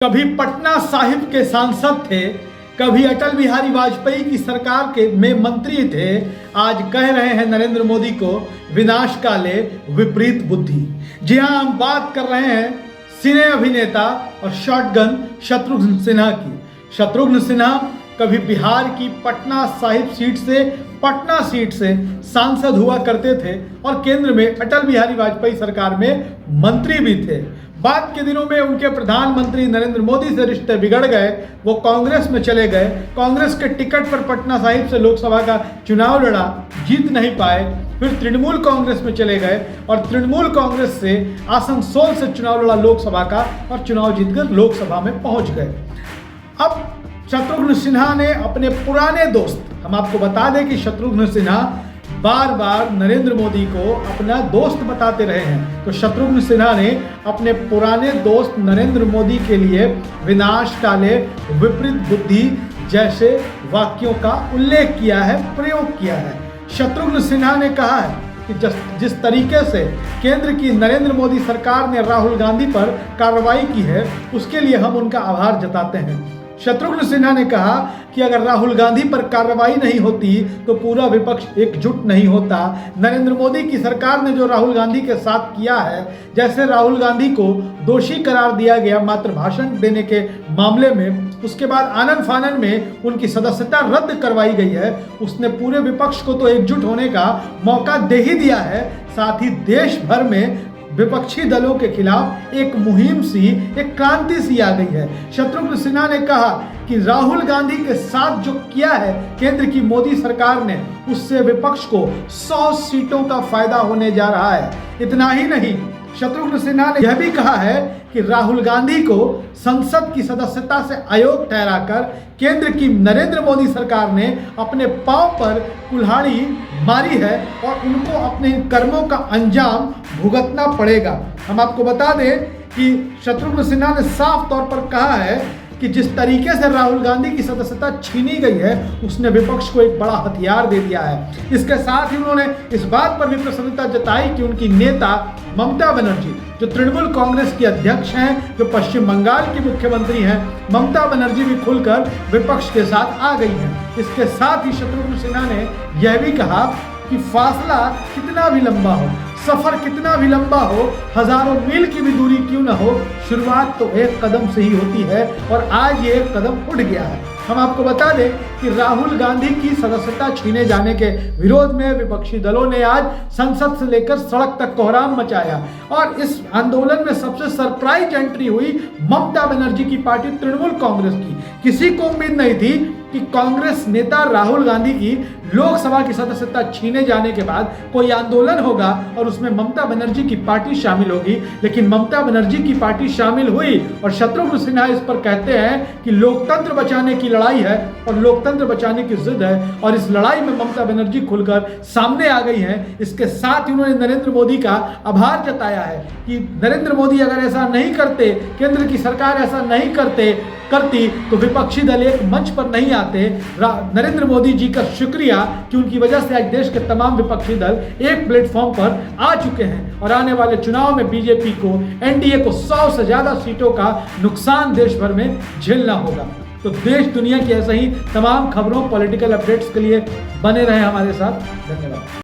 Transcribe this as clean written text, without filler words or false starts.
कभी पटना साहिब के सांसद थे, कभी अटल बिहारी वाजपेयी की सरकार के में मंत्री थे। आज कह रहे हैं नरेंद्र मोदी को विनाश काले विपरीत बुद्धि। जी हां, हम बात कर रहे हैं सिने अभिनेता और शॉटगन शत्रुघ्न सिन्हा की। शत्रुघ्न सिन्हा कभी बिहार की पटना सीट से सांसद हुआ करते थे और केंद्र में अटल बिहारी वाजपेयी सरकार में मंत्री भी थे। बाद के दिनों में उनके प्रधानमंत्री नरेंद्र मोदी से रिश्ते बिगड़ गए, वो कांग्रेस में चले गए। कांग्रेस के टिकट पर पटना साहिब से लोकसभा का चुनाव लड़ा, जीत नहीं पाए। फिर तृणमूल कांग्रेस में चले गए और तृणमूल कांग्रेस से आसनसोल से चुनाव लड़ा लोकसभा का और चुनाव जीतकर लोकसभा में पहुंच गए। अब शत्रुघ्न सिन्हा ने अपने पुराने दोस्त, हम आपको बता दें कि शत्रुघ्न सिन्हा बार बार नरेंद्र मोदी को अपना दोस्त बताते रहे हैं, तो शत्रुघ्न सिन्हा ने अपने पुराने दोस्त नरेंद्र मोदी के लिए विनाश काले विपरीत बुद्धि जैसे वाक्यों का उल्लेख किया है, प्रयोग किया है। शत्रुघ्न सिन्हा ने कहा है कि जिस तरीके से केंद्र की नरेंद्र मोदी सरकार ने राहुल गांधी पर कार्रवाई की है, उसके लिए हम उनका आभार जताते हैं। शत्रुघ्न सिन्हा ने कहा कि अगर राहुल गांधी पर कार्रवाई नहीं होती तो पूरा विपक्ष एकजुट नहीं होता। नरेंद्र मोदी की सरकार ने जो राहुल गांधी के साथ किया है, जैसे राहुल गांधी को दोषी करार दिया गया मात्र भाषण देने के मामले में, उसके बाद आनन फानन में उनकी सदस्यता रद्द करवाई गई है, उसने पूरे विपक्ष को तो एकजुट होने का मौका दे ही दिया है, साथ ही देश भर में विपक्षी दलों के खिलाफ एक मुहिम सी, एक क्रांति सी आ गई है। शत्रुघ्न सिन्हा ने कहा कि राहुल गांधी के साथ जो किया है केंद्र की मोदी सरकार ने, उससे विपक्ष को 100 सीटों का फायदा होने जा रहा है। इतना ही नहीं, शत्रुघ्न सिन्हा ने यह भी कहा है कि राहुल गांधी को संसद की सदस्यता से अयोग्य ठहराकर केंद्र की नरेंद्र मोदी सरकार ने अपने पांव पर कुल्हाड़ी मारी है और उनको अपने कर्मों का अंजाम भुगतना पड़ेगा। हम आपको बता दें कि शत्रुघ्न सिन्हा ने साफ तौर पर कहा है कि जिस तरीके से राहुल गांधी की सदस्यता छीनी गई है, उसने विपक्ष को एक बड़ा हथियार दे दिया है। इसके साथ ही उन्होंने इस बात पर भी प्रसन्नता जताई कि उनकी नेता ममता बनर्जी, जो तृणमूल कांग्रेस की अध्यक्ष हैं, जो पश्चिम बंगाल की मुख्यमंत्री हैं, ममता बनर्जी भी खुलकर विपक्ष के साथ आ गई हैं। इसके साथ ही शत्रुघ्न सिन्हा ने यह भी कहा कि फासला कितना भी लंबा हो, सफर कितना भी लंबा हो, हजारों मील की भी दूरी क्यों ना हो, शुरुआत तो एक कदम से ही होती है और आज ये एक कदम उठ गया है। हम आपको बता दें कि राहुल गांधी की सदस्यता छीने जाने के विरोध में विपक्षी दलों ने आज संसद से लेकर सड़क तक कोहराम मचाया और इस आंदोलन में सबसे सरप्राइज एंट्री हुई ममता बनर्जी की पार्टी तृणमूल कांग्रेस की। किसी को उम्मीद नहीं थी कि कांग्रेस नेता राहुल गांधी की लोकसभा की सदस्यता छीने जाने के बाद कोई आंदोलन होगा और उसमें ममता बनर्जी की पार्टी शामिल होगी, लेकिन ममता बनर्जी की पार्टी शामिल हुई और शत्रुघ्न सिन्हा इस पर कहते हैं कि लोकतंत्र बचाने की लड़ाई है और लोकतंत्र बचाने की जिद है और इस लड़ाई में ममता बनर्जी खुलकर सामने आ गई हैं। इसके साथ ही उन्होंने नरेंद्र मोदी का आभार जताया है कि नरेंद्र मोदी अगर ऐसा नहीं करते, केंद्र की सरकार ऐसा नहीं करती तो विपक्षी दल एक मंच पर नहीं आते। नरेंद्र मोदी जी का शुक्रिया कि उनकी वजह से आज देश के तमाम विपक्षी दल एक प्लेटफॉर्म पर आ चुके हैं और आने वाले चुनाव में बीजेपी को, एनडीए को 100 से ज्यादा सीटों का नुकसान देश भर में झेलना होगा। तो देश दुनिया की ऐसे ही तमाम खबरों, पॉलिटिकल अपडेट्स के लिए बने रहे हमारे साथ। धन्यवाद।